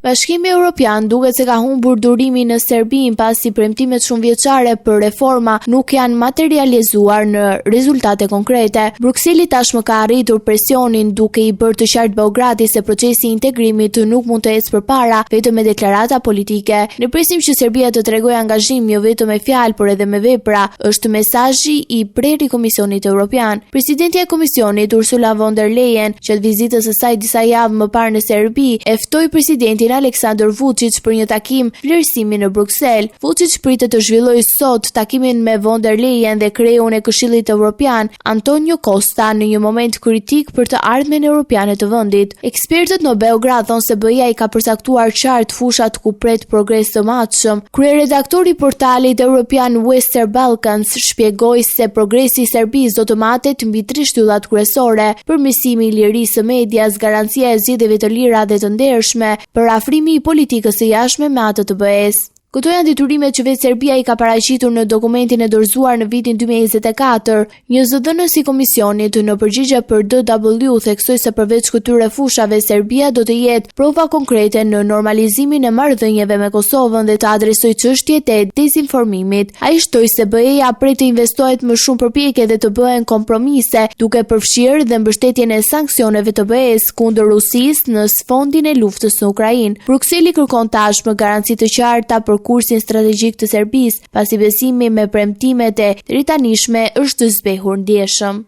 Bashkimi Evropian duket se ka humbur durimin në Serbi pasi premtimet shumëvjeçare për reforma nuk janë materializuar në rezultate konkrete. Brukseli tashmë ka arritur presionin duke i bërë të qartë Beogradit se procesi i integrimit nuk mund të ecë përpara vetëm me deklarata politike. Ne presim që Serbia të tregojë angazhim jo vetëm me fjalë por edhe me vepra, është mesazhi i prerë i Komisionit Evropian. Presidentja e Komisionit Ursula von der Leyen, që vizitës së saj disa javë më parë në Serbi, e ftoi presidentin Aleksandar Vučić për një takim vlerësimi në Bruksel. Vučić pritet të zhvillojë sot takimin me von der Leyen dhe kreun e Këshillit Evropian, Antonio Costa, në një moment kritik për të ardhmen evropiane të vendit. Ekspertët në Beograd thonë se BE-ja i ka përcaktuar qartë fushat ku pret progres të matshëm. Kryeredaktori i portalit European Western Balkans shpjegoi se progresi i Serbisë do të matet mbi 3 shtyllat kryesore: përmirësimi i lirisë së medias, garancia e zgjedhjeve të lira dhe të ndershme, për afrimi i politikës së jashtme me atë të BE-s. Këto janë deturimet që vetë Serbia i ka paraqitur në dokumentin e dorëzuar në vitin 2024. Një zëdhënës i komisionit në përgjigje për DW theksoi se përveç këtyre fushave, Serbia do të jetë prova konkrete në normalizimin e marrëdhënieve me Kosovën dhe të adresojë çështjet e dezinformimit. Ai shtoi se BE-ja pret të investohet më shumë përpjekje dhe të bëhen kompromise, duke përfshirë dhe mbështetjen e sanksioneve të BE-s kundër Rusisë në sfondin e luftës në Ukrainë. Brukseli kërkon tashmë garanci të qarta për kursin strategjik të Serbisë, pasi besimi me premtimet e ritanishme është zbehur ndjeshëm.